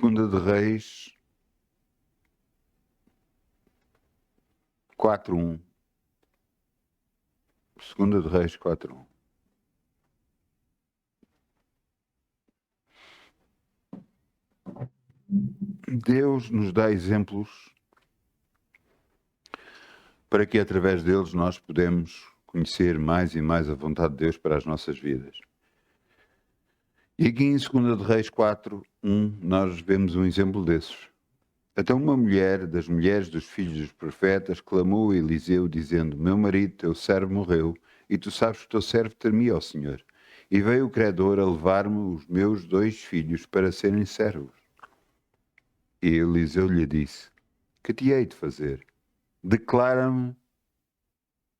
Segunda de Reis 4:1. Segunda de Reis 4:1. Deus nos dá exemplos para que através deles nós podemos conhecer mais e mais a vontade de Deus para as nossas vidas. E aqui em 2 de Reis 4:1 nós vemos um exemplo desses. Até uma mulher das mulheres dos filhos dos profetas clamou a Eliseu dizendo: meu marido, teu servo, morreu, e tu sabes que teu servo temia ao Senhor. E veio o credor a levar-me os meus 2 filhos para serem servos. E Eliseu lhe disse: que te hei de fazer? Declara-me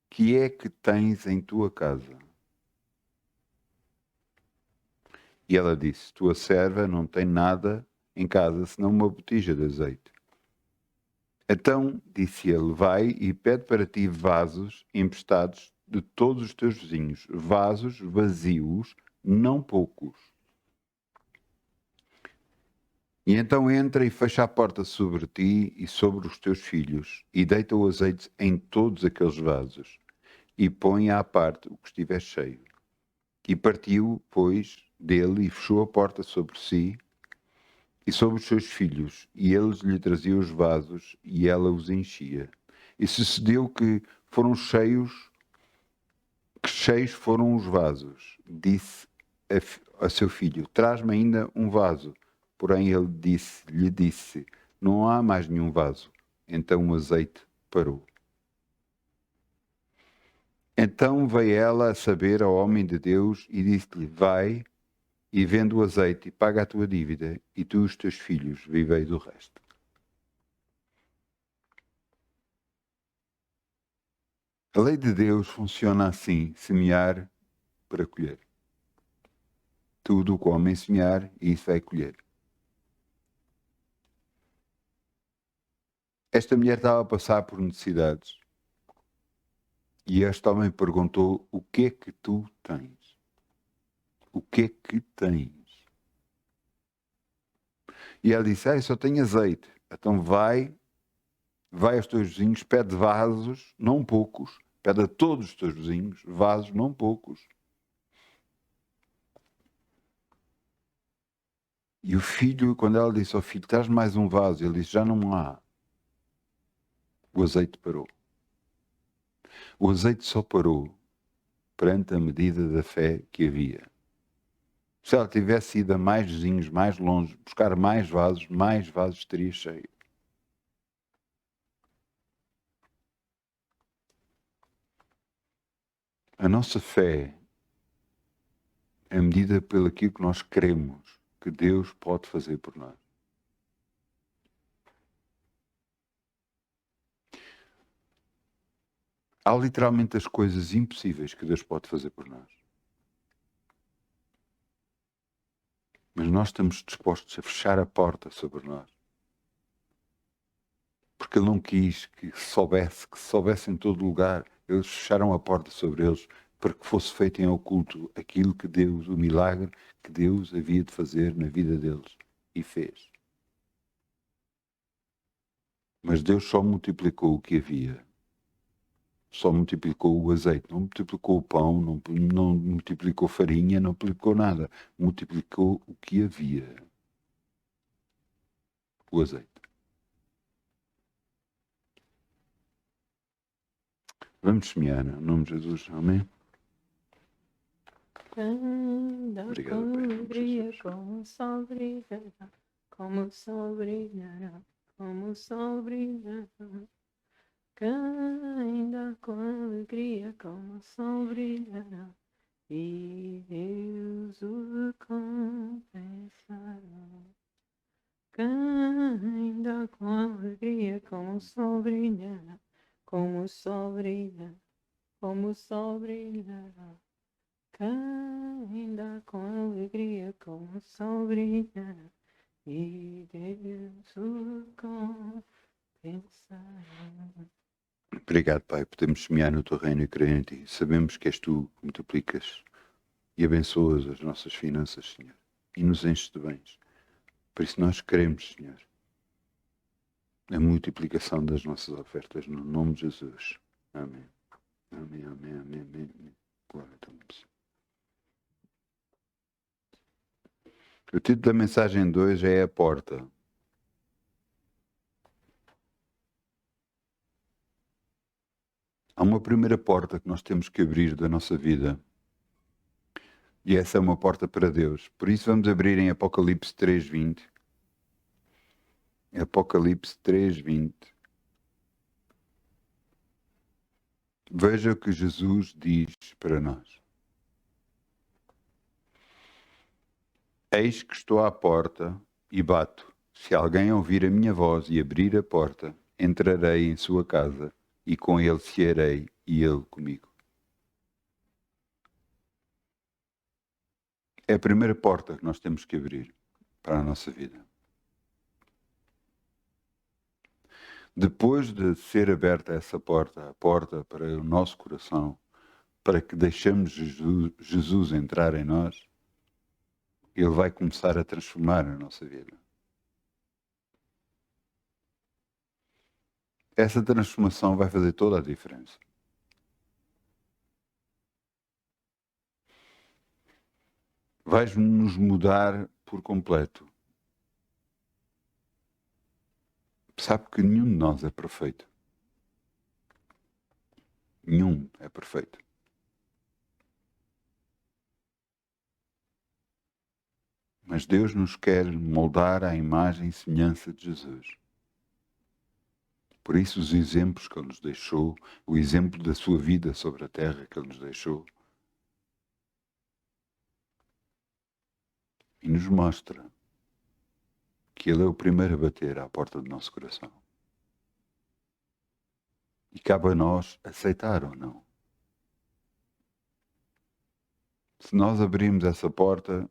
que é que tens em tua casa. E ela disse: tua serva não tem nada em casa senão uma botija de azeite. Então disse ele: vai e pede para ti vasos emprestados de todos os teus vizinhos, vasos vazios, não poucos. E então entra e fecha a porta sobre ti e sobre os teus filhos, e deita o azeite em todos aqueles vasos, e põe à parte o que estiver cheio. E partiu, pois, dele e fechou a porta sobre si e sobre os seus filhos, e eles lhe traziam os vasos, e ela os enchia. E sucedeu que cheios foram os vasos. Disse a seu filho: traz-me ainda um vaso. Porém ele lhe disse: não há mais nenhum vaso. Então o azeite parou. Então veio ela a saber ao homem de Deus e disse-lhe: vai e vende o azeite e paga a tua dívida, e tu e os teus filhos vivei do resto. A lei de Deus funciona assim: semear para colher. Tudo o que o homem semear, isso vai colher. Esta mulher estava a passar por necessidades. E este homem perguntou: o que é que tu tens? O que é que tens? E ela disse: eu só tenho azeite. Então vai aos teus vizinhos, pede vasos, não poucos. Pede a todos os teus vizinhos vasos, não poucos. E o filho, quando ela disse ao filho: traz mais um vaso, ele disse: já não há. O azeite parou. O azeite só parou perante a medida da fé que havia. Se ela tivesse ido a mais vizinhos, mais longe, buscar mais vasos teria cheio. A nossa fé é medida pelo aquilo que nós cremos que Deus pode fazer por nós. Há literalmente as coisas impossíveis que Deus pode fazer por nós. Mas nós estamos dispostos a fechar a porta sobre nós. Porque Ele não quis que soubesse em todo lugar. Eles fecharam a porta sobre eles para que fosse feito em oculto aquilo que Deus, o milagre que Deus havia de fazer na vida deles. E fez. Mas Deus só multiplicou o que havia. Só multiplicou o azeite, não multiplicou o pão, não multiplicou farinha, não multiplicou nada. Multiplicou o que havia. O azeite. Vamos semear, em nome de Jesus. Amém? Obrigado, com Pai. alegria, como o sol brilhará, como o sol brilhará, como o sol brilhará. Ainda com alegria, como o sol brilhará, e Deus o compensará. Ainda com alegria, como o sol brilhará, como o sol brilha, como o sol brilhará. Ainda com alegria, como o sol brilhará, e Deus o compensará. Obrigado, Pai. Podemos semear no teu reino e crer em ti. Sabemos que és tu que multiplicas e abençoas as nossas finanças, Senhor, e nos enches de bens. Por isso nós queremos, Senhor, a multiplicação das nossas ofertas no nome de Jesus. Amém. Amém, amém, amém, amém. Amém. Glória a Deus. O título da mensagem de hoje é A Porta. Há uma primeira porta que nós temos que abrir da nossa vida. E essa é uma porta para Deus. Por isso vamos abrir em Apocalipse 3:20. Apocalipse 3:20. Veja o que Jesus diz para nós. Eis que estou à porta e bato. Se alguém ouvir a minha voz e abrir a porta, entrarei em sua casa e com ele cearei e ele comigo. É a primeira porta que nós temos que abrir para a nossa vida. Depois de ser aberta essa porta, a porta para o nosso coração, para que deixemos Jesus entrar em nós, Ele vai começar a transformar a nossa vida. Essa transformação vai fazer toda a diferença. Vai-nos mudar por completo. Sabe que nenhum de nós é perfeito. Nenhum é perfeito. Mas Deus nos quer moldar à imagem e semelhança de Jesus. Por isso os exemplos que Ele nos deixou, o exemplo da sua vida sobre a terra que Ele nos deixou, e nos mostra que Ele é o primeiro a bater à porta do nosso coração. E cabe a nós aceitar ou não. Se nós abrirmos essa porta,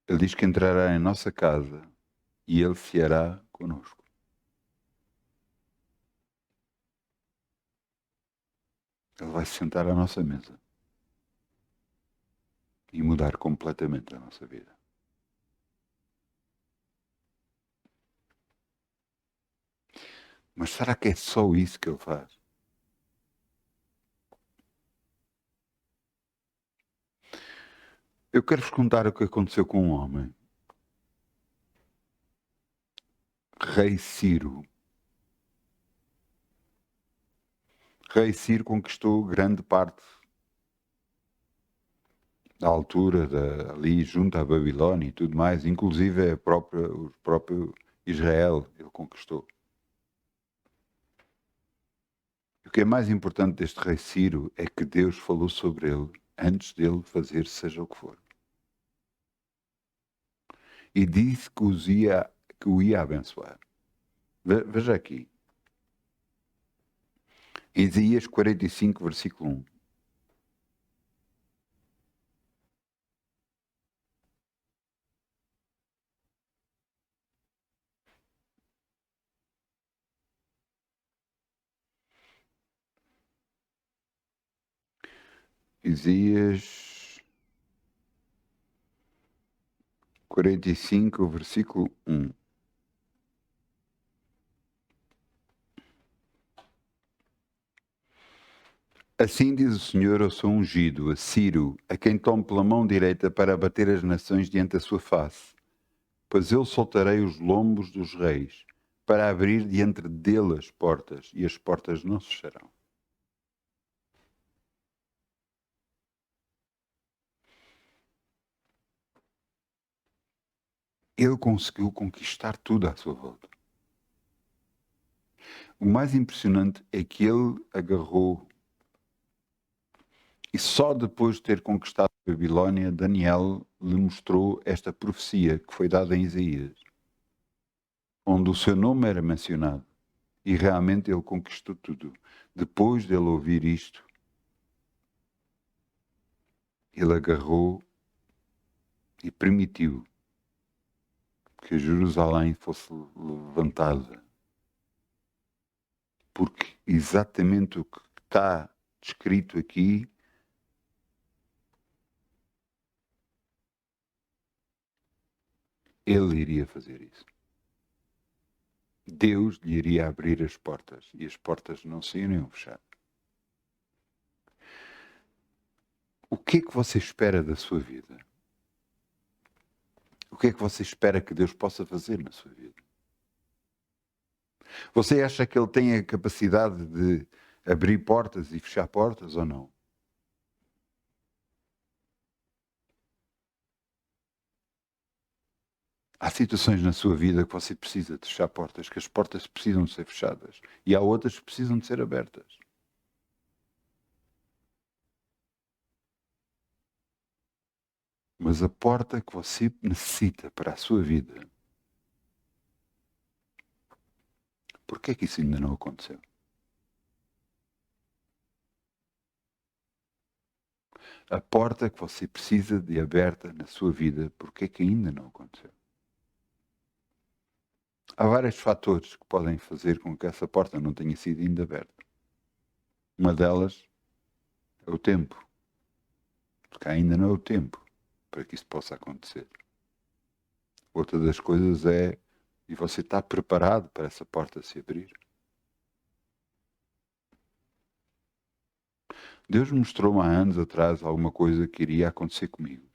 Ele diz que entrará em nossa casa e Ele ceará conosco. Ele vai se sentar à nossa mesa e mudar completamente a nossa vida. Mas será que é só isso que Ele faz? Eu quero-vos contar o que aconteceu com um homem. Rei Ciro. Rei Ciro conquistou grande parte da altura, ali junto à Babilónia e tudo mais, inclusive o próprio Israel ele conquistou. O que é mais importante deste rei Ciro é que Deus falou sobre ele antes dele fazer seja o que for. E disse que o ia abençoar. Veja aqui. Isaías 45, versículo 1. Isaías 45, versículo 1. Assim diz o Senhor, eu sou ungido, a Ciro, a quem tomo pela mão direita para abater as nações diante da sua face. Pois eu soltarei os lombos dos reis, para abrir diante dele as portas, e as portas não se fecharão. Ele conseguiu conquistar tudo à sua volta. O mais impressionante é que ele agarrou, e só depois de ter conquistado a Babilónia, Daniel lhe mostrou esta profecia que foi dada em Isaías, onde o seu nome era mencionado. E realmente ele conquistou tudo. Depois dele ouvir isto, ele agarrou e permitiu que Jerusalém fosse levantada. Porque exatamente o que está descrito aqui Ele iria fazer isso. Deus lhe iria abrir as portas e as portas não se iriam fechar. O que é que você espera da sua vida? O que é que você espera que Deus possa fazer na sua vida? Você acha que Ele tem a capacidade de abrir portas e fechar portas ou não? Há situações na sua vida que você precisa de fechar portas, que as portas precisam de ser fechadas. E há outras que precisam de ser abertas. Mas a porta que você necessita para a sua vida, por que é que isso ainda não aconteceu? A porta que você precisa de aberta na sua vida, por que é que ainda não aconteceu? Há vários fatores que podem fazer com que essa porta não tenha sido ainda aberta. Uma delas é o tempo. Porque ainda não é o tempo para que isso possa acontecer. Outra das coisas é, e você está preparado para essa porta se abrir? Deus mostrou-me há anos atrás alguma coisa que iria acontecer comigo.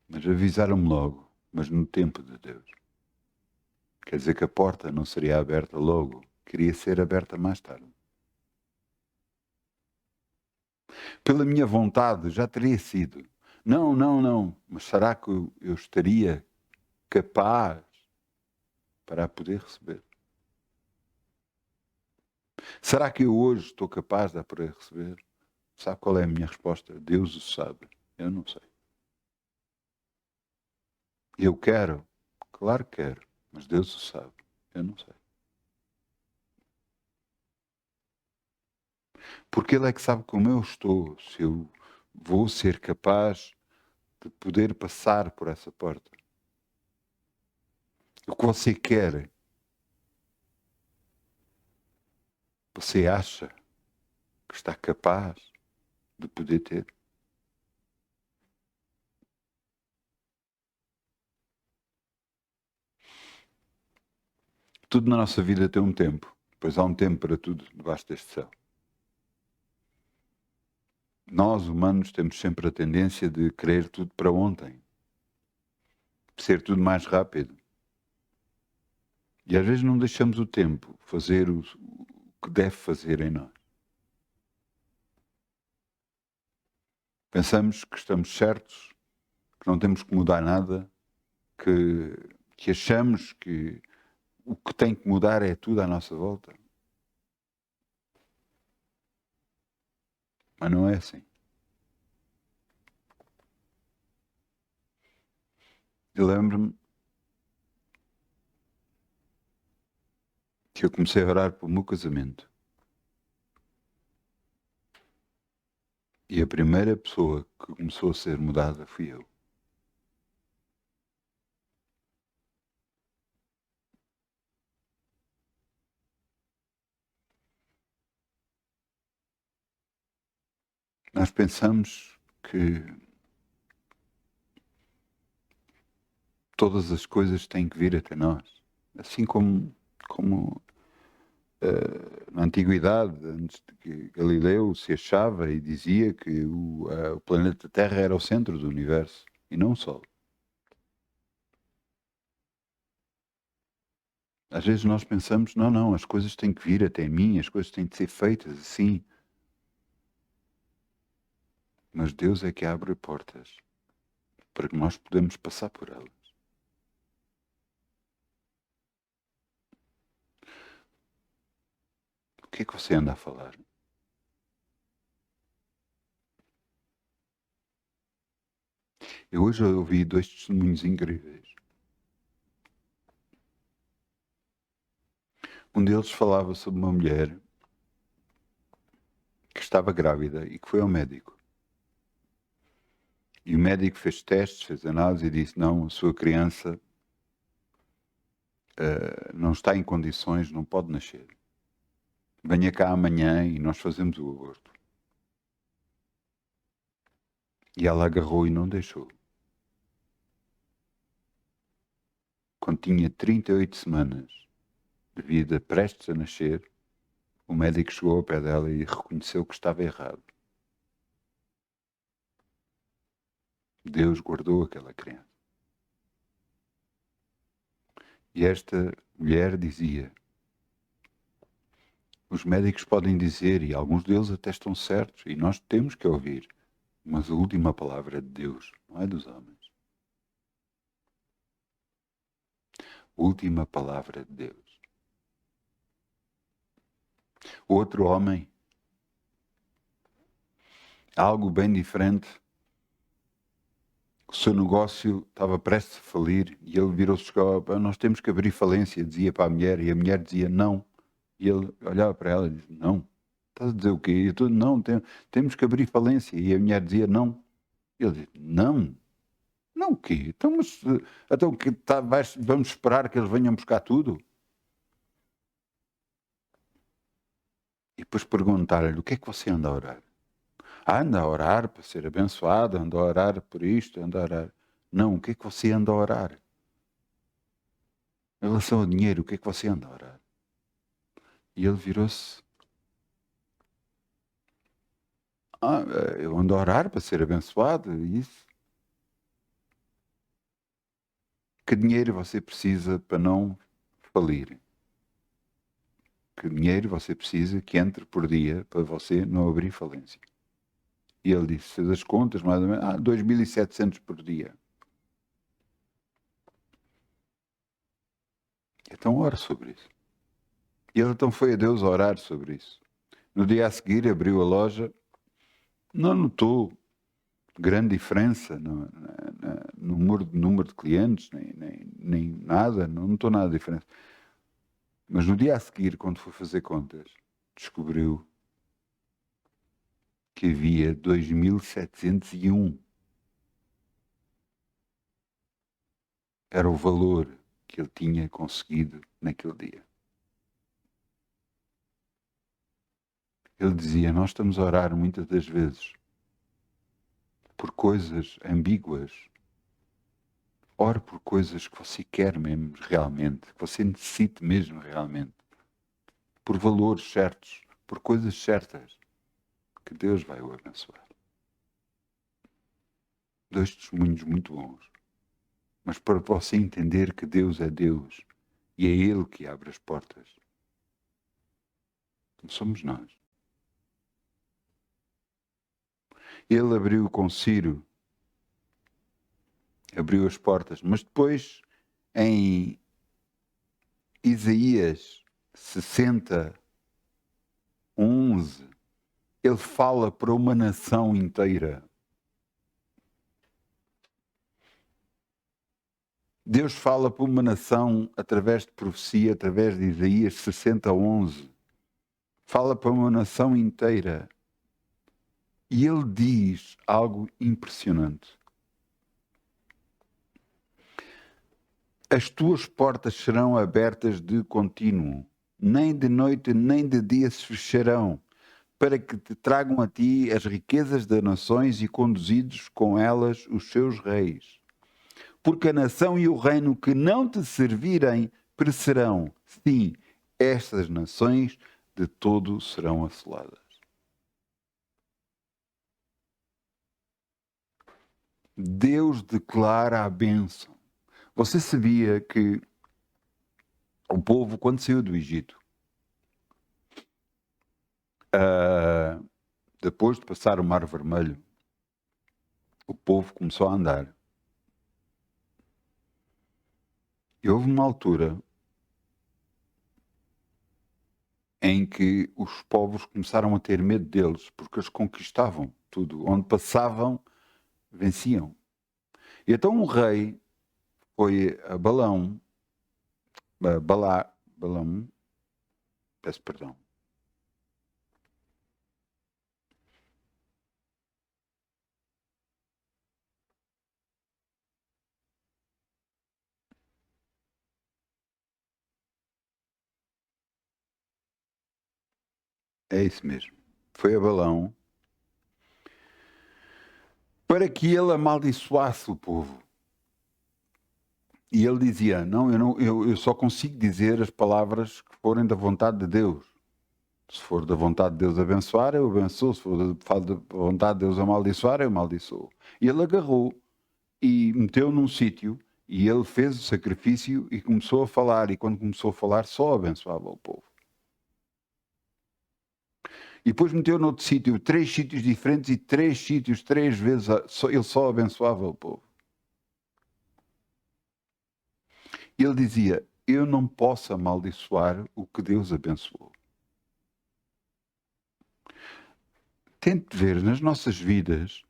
Mas avisaram-me logo, mas no tempo de Deus. Quer dizer que a porta não seria aberta logo, queria ser aberta mais tarde. Pela minha vontade já teria sido. Não. Mas será que eu estaria capaz para a poder receber? Será que eu hoje estou capaz de a poder receber? Sabe qual é a minha resposta? Deus o sabe. Eu não sei. Eu quero? Claro que quero. Mas Deus o sabe. Eu não sei. Porque Ele é que sabe como eu estou. Se eu vou ser capaz de poder passar por essa porta. O que você quer? Você acha que está capaz de poder ter? Tudo na nossa vida tem um tempo. Pois há um tempo para tudo debaixo deste céu. Nós, humanos, temos sempre a tendência de querer tudo para ontem. Ser tudo mais rápido. E às vezes não deixamos o tempo fazer o que deve fazer em nós. Pensamos que estamos certos, que não temos que mudar nada, que achamos que o que tem que mudar é tudo à nossa volta. Mas não é assim. Eu lembro-me que eu comecei a orar pelo meu casamento. E a primeira pessoa que começou a ser mudada fui eu. Nós pensamos que todas as coisas têm que vir até nós. Assim como na antiguidade, antes de que Galileu se achava e dizia que o planeta Terra era o centro do universo e não o Sol. Às vezes nós pensamos, não, as coisas têm que vir até mim, as coisas têm de ser feitas assim. Mas Deus é que abre portas para que nós podemos passar por elas. O que é que você anda a falar? Eu hoje ouvi 2 testemunhos incríveis. Um deles falava sobre uma mulher que estava grávida e que foi ao médico. E o médico fez testes, fez análise e disse, não, a sua criança não está em condições, não pode nascer. Venha cá amanhã e nós fazemos o aborto. E ela agarrou e não deixou. Quando tinha 38 semanas de vida prestes a nascer, o médico chegou ao pé dela e reconheceu que estava errado. Deus guardou aquela criança. E esta mulher dizia: os médicos podem dizer, e alguns deles até estão certos, e nós temos que ouvir, mas a última palavra é de Deus, não é dos homens. A última palavra é de Deus. Outro homem, algo bem diferente, o seu negócio estava prestes a falir e ele virou-se e chegou: nós temos que abrir falência, dizia para a mulher, e a mulher dizia não. E ele olhava para ela e dizia: não. Estás a dizer o quê? E eu, não, temos que abrir falência. E a mulher dizia não. E ele dizia: não. Não o quê? Então, mas, então que vamos esperar que eles venham buscar tudo? E depois perguntar-lhe: o que é que você anda a orar? Anda a orar para ser abençoado, anda a orar por isto, anda a orar. Não, o que é que você anda a orar? Em relação ao dinheiro, o que é que você anda a orar? E ele virou-se: eu ando a orar para ser abençoado, isso. Que dinheiro você precisa para não falir? Que dinheiro você precisa que entre por dia para você não abrir falência? E ele disse: fez as contas, mais ou menos, 2.700 por dia. Então ora sobre isso. E ele então foi a Deus orar sobre isso. No dia a seguir abriu a loja, não notou grande diferença no número de clientes, nem nada, não notou nada de diferença. Mas no dia a seguir, quando foi fazer contas, descobriu que havia 2.701. Era o valor que ele tinha conseguido naquele dia. Ele dizia: nós estamos a orar muitas das vezes por coisas ambíguas. Ore por coisas que você quer mesmo realmente, que você necessite mesmo realmente. Por valores certos, por coisas certas, que Deus vai o abençoar. Dois testemunhos muito bons. Mas para você entender que Deus é Deus e é Ele que abre as portas, não somos nós. Ele abriu com Ciro, abriu as portas, mas depois em Isaías 60, 11, ele fala para uma nação inteira. Deus fala para uma nação através de profecia, através de Isaías 60, 11. Fala para uma nação inteira. E ele diz algo impressionante. As tuas portas serão abertas de contínuo, nem de noite nem de dia se fecharão, para que te tragam a ti as riquezas das nações e conduzidos com elas os seus reis. Porque a nação e o reino que não te servirem perecerão. Sim, estas nações de todo serão assoladas. Deus declara a bênção. Você sabia que o povo, quando saiu do Egito, depois de passar o Mar Vermelho, o povo começou a andar. E houve uma altura em que os povos começaram a ter medo deles, porque eles conquistavam tudo. Onde passavam, venciam. E então o rei foi a Balão, Balão, peço perdão. É isso mesmo. Foi a Balão para que ele amaldiçoasse o povo. E ele dizia, eu só consigo dizer as palavras que forem da vontade de Deus. Se for da vontade de Deus abençoar, eu abençoo. Se for da vontade de Deus amaldiçoar, eu amaldiçoo. E ele agarrou e meteu num sítio e ele fez o sacrifício e começou a falar. E quando começou a falar, só abençoava o povo. E depois meteu noutro sítio, 3 sítios diferentes e 3 sítios, 3 vezes, ele só abençoava o povo. E ele dizia, eu não posso amaldiçoar o que Deus abençoou. Tente ver nas nossas vidas,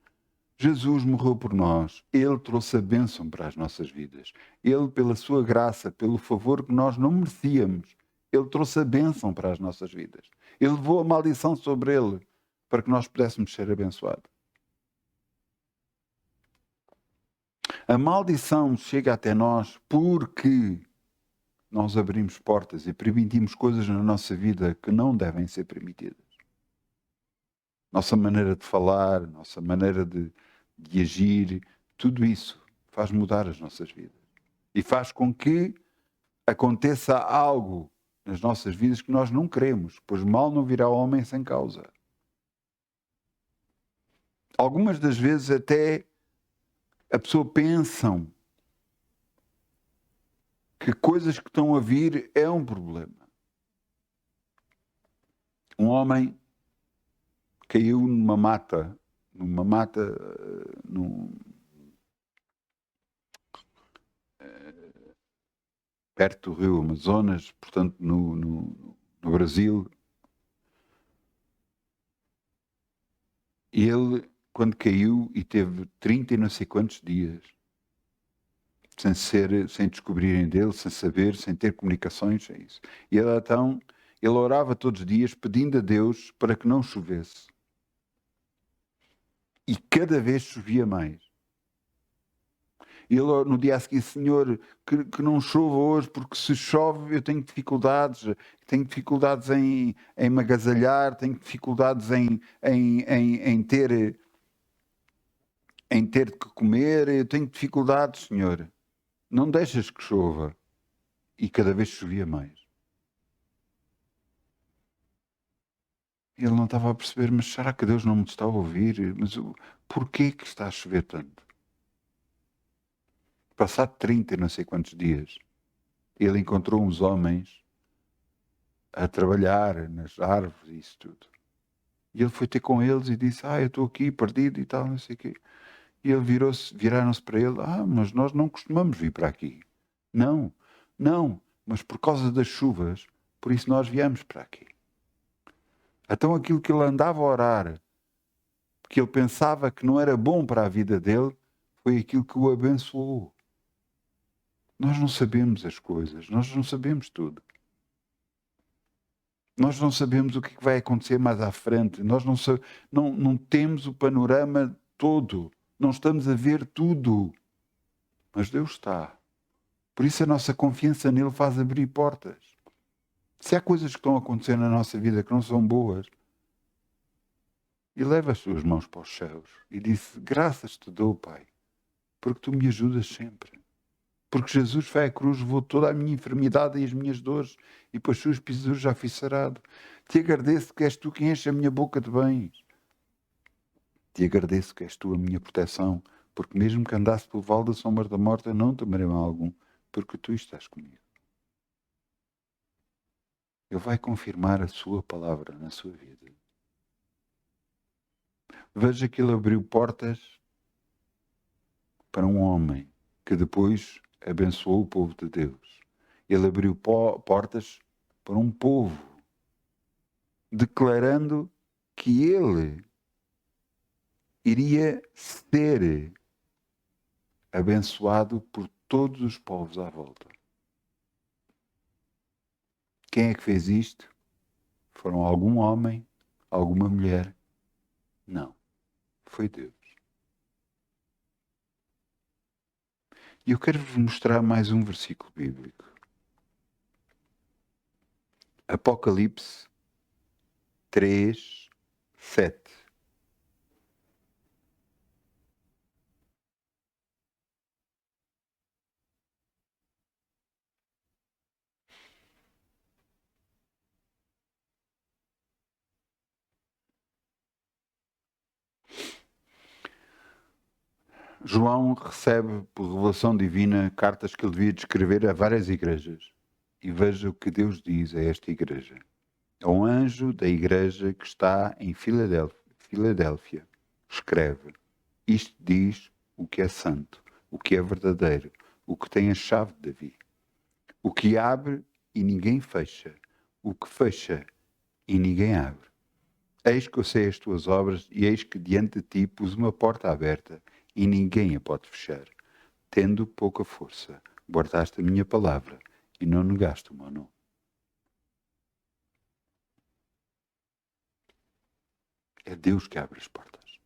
Jesus morreu por nós, Ele trouxe a bênção para as nossas vidas. Ele, pela sua graça, pelo favor que nós não merecíamos, Ele trouxe a bênção para as nossas vidas. Ele levou a maldição sobre Ele para que nós pudéssemos ser abençoados. A maldição chega até nós porque nós abrimos portas e permitimos coisas na nossa vida que não devem ser permitidas. Nossa maneira de falar, nossa maneira de agir, tudo isso faz mudar as nossas vidas. E faz com que aconteça algo nas nossas vidas que nós não queremos, pois mal não virá ao homem sem causa. Algumas das vezes até a pessoa pensa que coisas que estão a vir é um problema. Um homem caiu numa mata, perto do rio Amazonas, portanto no Brasil. E ele, quando caiu e teve 30 e não sei quantos dias, sem descobrirem dele, sem saber, sem ter comunicações, é isso. E ele então, ele orava todos os dias pedindo a Deus para que não chovesse. E cada vez chovia mais. Ele no dia a seguir, Senhor, que não chova hoje, porque se chove eu tenho dificuldades em me agasalhar, tenho dificuldades em ter de que comer, eu tenho dificuldades, Senhor. Não deixas que chova. E cada vez chovia mais. Ele não estava a perceber, mas será que Deus não me está a ouvir? Mas porquê que está a chover tanto? Passado 30 e não sei quantos dias, ele encontrou uns homens a trabalhar nas árvores e isso tudo. E ele foi ter com eles e disse, eu estou aqui perdido e tal, não sei o quê. E ele viraram-se para ele, mas nós não costumamos vir para aqui. Não, mas por causa das chuvas, por isso nós viemos para aqui. Então aquilo que ele andava a orar, que ele pensava que não era bom para a vida dele, foi aquilo que o abençoou. Nós não sabemos as coisas, nós não sabemos tudo. Nós não sabemos o que vai acontecer mais à frente, nós não temos o panorama todo, não estamos a ver tudo. Mas Deus está. Por isso a nossa confiança nele faz abrir portas. Se há coisas que estão a acontecer na nossa vida que não são boas, eleva as suas mãos para os céus e disse, graças te dou, Pai, porque tu me ajudas sempre. Porque Jesus foi à cruz, levou toda a minha enfermidade e as minhas dores, e pelas suas pisaduras já fui sarado. Te agradeço que és tu quem enche a minha boca de bens. Te agradeço que és tu a minha proteção, porque mesmo que andasse pelo vale da sombra da morte, eu não temerei mal algum, porque tu estás comigo. Ele vai confirmar a sua palavra na sua vida. Veja que ele abriu portas para um homem que depois abençoou o povo de Deus. Ele abriu portas para um povo, declarando que ele iria ser abençoado por todos os povos à volta. Quem é que fez isto? Foram algum homem, alguma mulher? Não, foi Deus. E eu quero-vos mostrar mais um versículo bíblico. Apocalipse 3, 7. João recebe, por revelação divina, cartas que ele devia descrever a várias igrejas. E veja o que Deus diz a esta igreja. Ao anjo da igreja que está em Filadélfia, escreve: isto diz o que é santo, o que é verdadeiro, o que tem a chave de Davi, o que abre e ninguém fecha, o que fecha e ninguém abre. Eis que eu sei as tuas obras, e eis que diante de ti pus uma porta aberta, e ninguém a pode fechar. Tendo pouca força, guardaste a minha palavra, e não negaste o meu nome. É Deus que abre as portas.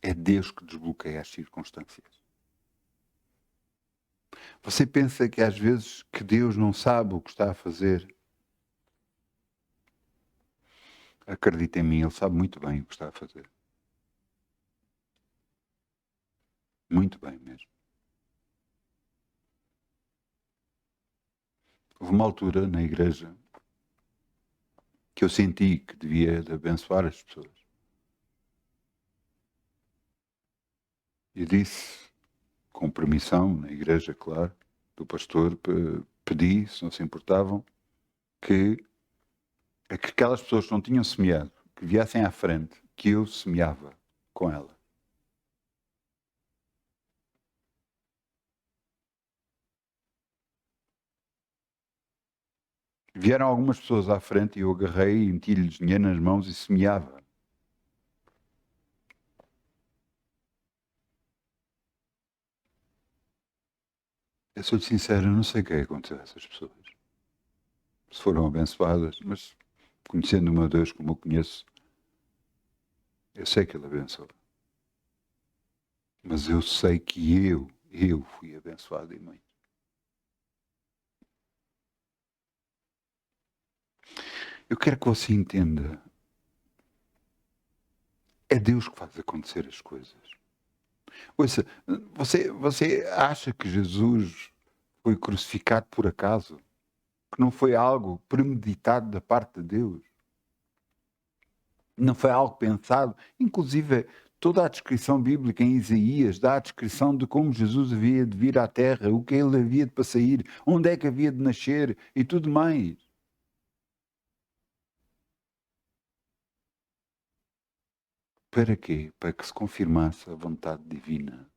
É Deus que desbloqueia as circunstâncias. Você pensa que às vezes que Deus não sabe o que está a fazer? Acredita em mim, Ele sabe muito bem o que está a fazer. Muito bem mesmo. Houve uma altura na igreja que eu senti que devia de abençoar as pessoas. E disse, com permissão, na igreja, claro, do pastor, pedi, se não se importavam, que aquelas pessoas que não tinham semeado, que viessem à frente, que eu semeava com ela. Vieram algumas pessoas à frente e eu agarrei e meti-lhes dinheiro nas mãos e semeava. Eu sou sincero, eu não sei o que é que aconteceu a essas pessoas. Se foram abençoadas, mas conhecendo o meu Deus como eu conheço, eu sei que Ele abençoa. Mas eu sei que eu fui abençoado e muito. Eu quero que você entenda. É Deus que faz acontecer as coisas. Ouça, você acha que Jesus foi crucificado por acaso? Que não foi algo premeditado da parte de Deus? Não foi algo pensado? Inclusive, toda a descrição bíblica em Isaías dá a descrição de como Jesus havia de vir à Terra, o que ele havia de sair, onde é que havia de nascer e tudo mais. Para quê? Para que se confirmasse a vontade divina.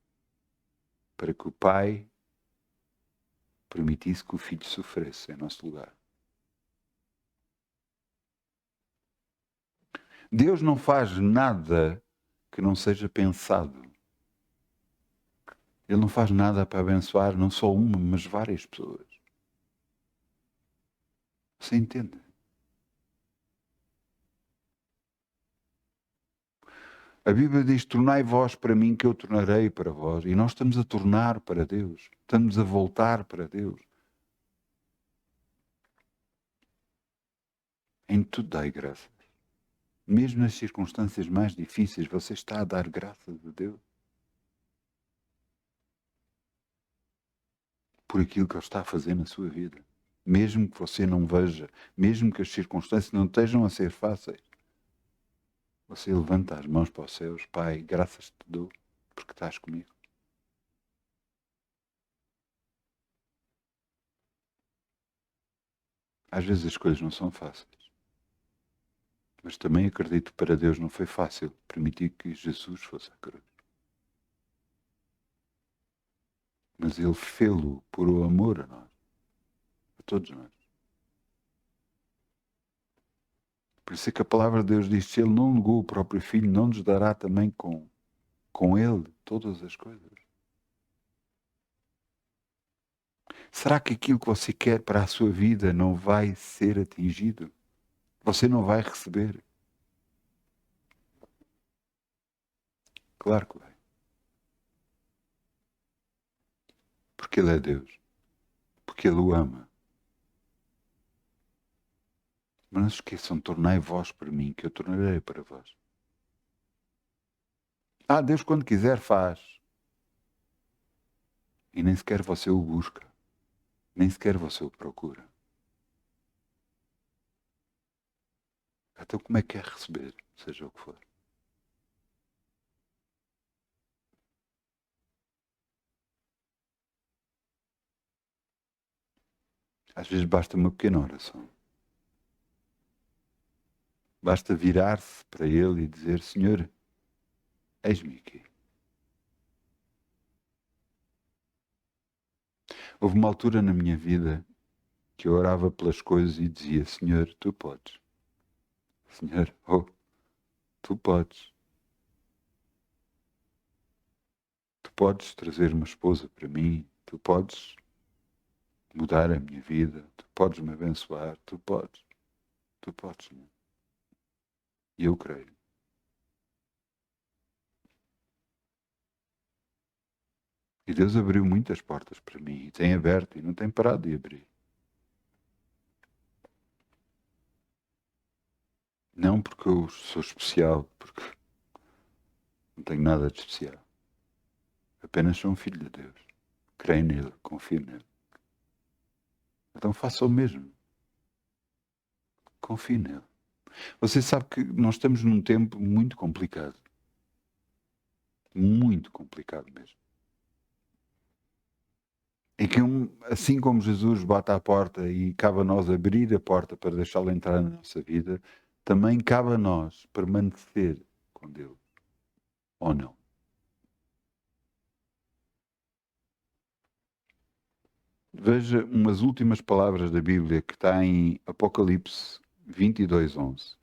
Para que o Pai permitisse que o Filho sofresse em nosso lugar. Deus não faz nada que não seja pensado. Ele não faz nada para abençoar não só uma, mas várias pessoas. Você entende? A Bíblia diz, tornai vós para mim que eu tornarei para vós. E nós estamos a tornar para Deus. Estamos a voltar para Deus. Em tudo dai graças. Mesmo nas circunstâncias mais difíceis, você está a dar graças a Deus. Por aquilo que Ele está a fazer na sua vida. Mesmo que você não veja, mesmo que as circunstâncias não estejam a ser fáceis. Você levanta as mãos para os céus, Pai, graças te dou, porque estás comigo. Às vezes as coisas não são fáceis. Mas também acredito que para Deus não foi fácil permitir que Jesus fosse à cruz. Mas Ele fê-lo por o amor a nós, a todos nós. Por isso é que a palavra de Deus diz, se Ele não negou o próprio Filho, não nos dará também com Ele todas as coisas. Será que aquilo que você quer para a sua vida não vai ser atingido? Você não vai receber? Claro que vai. Porque Ele é Deus. Porque Ele o ama. Mas não se esqueçam, tornai vós para mim, que eu tornarei para vós. Deus quando quiser faz. E nem sequer você o busca. Nem sequer você o procura. Então como é que é receber, seja o que for? Às vezes basta uma pequena oração. Basta virar-se para Ele e dizer: Senhor, eis-me aqui. Houve uma altura na minha vida que eu orava pelas coisas e dizia: Senhor, tu podes. Senhor, tu podes. Tu podes trazer uma esposa para mim. Tu podes mudar a minha vida. Tu podes me abençoar. Tu podes. Tu podes, Senhor. E eu creio. E Deus abriu muitas portas para mim. E tem aberto e não tem parado de abrir. Não porque eu sou especial, porque não tenho nada de especial. Apenas sou um filho de Deus. Creio nele, confio nele. Então faça o mesmo. Confie nele. Você sabe que nós estamos num tempo muito complicado. Muito complicado mesmo. Em que, assim como Jesus bate à porta e cabe a nós abrir a porta para deixá-lo entrar na nossa vida, também cabe a nós permanecer com Deus. Ou não? Veja umas últimas palavras da Bíblia que está em Apocalipse 22:11.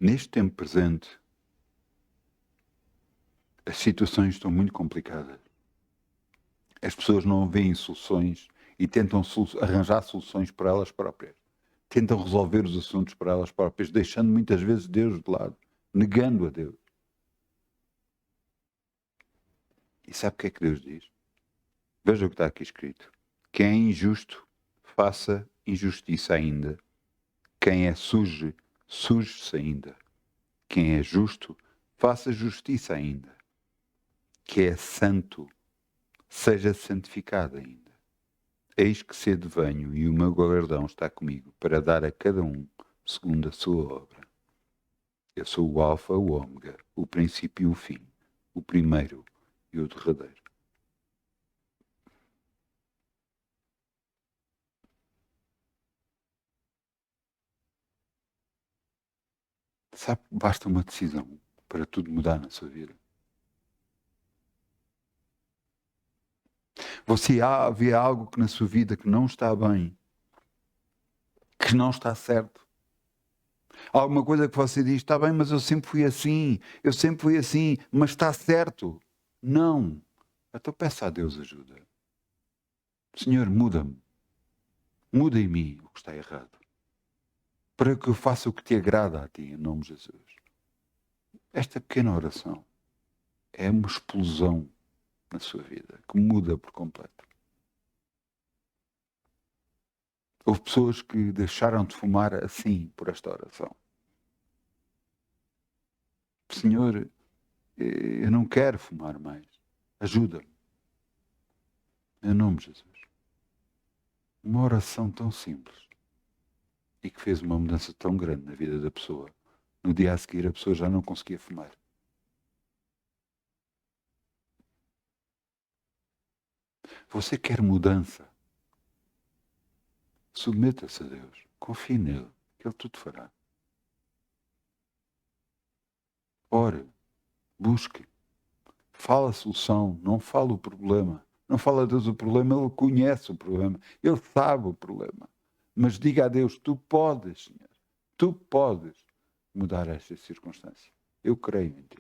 Neste tempo presente, as situações estão muito complicadas. As pessoas não veem soluções e tentam arranjar soluções para elas próprias. Tentam resolver os assuntos para elas próprias, deixando muitas vezes Deus de lado, negando a Deus. E sabe o que é que Deus diz? Veja o que está aqui escrito. Quem é injusto, faça injustiça ainda. Quem é sujo, suje-se ainda. Quem é justo, faça justiça ainda. Que é santo, seja santificado ainda. Eis que cedo venho e o meu galardão está comigo para dar a cada um segundo a sua obra. Eu sou o Alfa, o Ômega, o princípio e o fim, o primeiro e o derradeiro. Sabe que basta uma decisão para tudo mudar na sua vida. Você vê algo que na sua vida que não está bem, que não está certo. Há alguma coisa que você diz, está bem, mas eu sempre fui assim, mas está certo. Não. Então peça a Deus ajuda. Senhor, muda-me. Muda em mim o que está errado. Para que eu faça o que te agrada a ti, em nome de Jesus. Esta pequena oração é uma explosão na sua vida, que muda por completo. Houve pessoas que deixaram de fumar assim, por esta oração. Senhor, eu não quero fumar mais. Ajuda-me. Em nome de Jesus. Uma oração tão simples e que fez uma mudança tão grande na vida da pessoa. No dia a seguir, a pessoa já não conseguia fumar. Você quer mudança? Submeta-se a Deus. Confie nele, que Ele tudo fará. Ore, busque. Fala a solução, não fala o problema. Não fala a Deus o problema, Ele conhece o problema. Ele sabe o problema. Mas diga a Deus, tu podes, Senhor. Tu podes mudar esta circunstância. Eu creio em ti.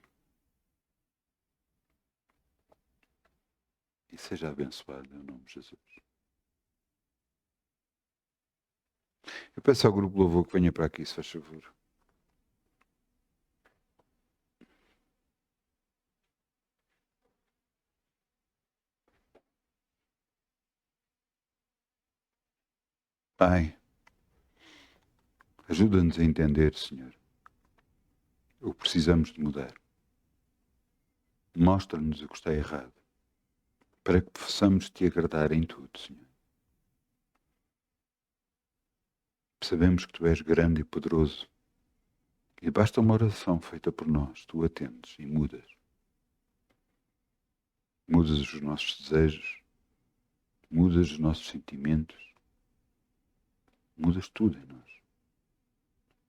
E seja abençoado em nome de Jesus. Eu peço ao grupo Louvor que venha para aqui, se faz favor. Pai, ajuda-nos a entender, Senhor, o que precisamos de mudar. Mostra-nos o que está errado, para que possamos te agradar em tudo, Senhor. Sabemos que Tu és grande e poderoso. E basta uma oração feita por nós, Tu atendes e mudas. Mudas os nossos desejos, mudas os nossos sentimentos, mudas tudo em nós.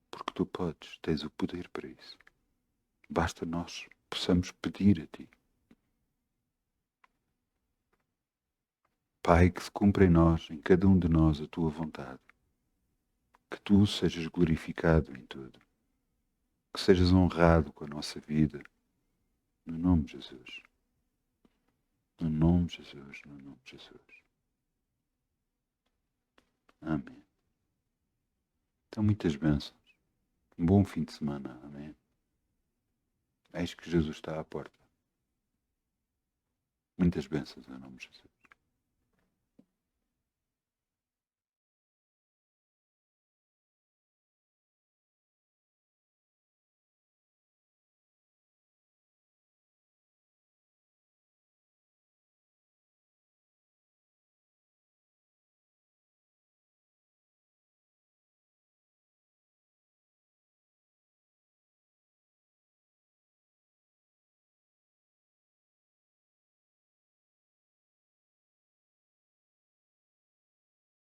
Porque Tu podes, tens o poder para isso. Basta nós possamos pedir a Ti. Pai, que se cumpra em nós, em cada um de nós, a Tua vontade. Que Tu sejas glorificado em tudo. Que sejas honrado com a nossa vida. No nome de Jesus. No nome de Jesus, no nome de Jesus. Amém. Então, muitas bênçãos. Um bom fim de semana. Amém. Eis que Jesus está à porta. Muitas bênçãos em nome de Jesus.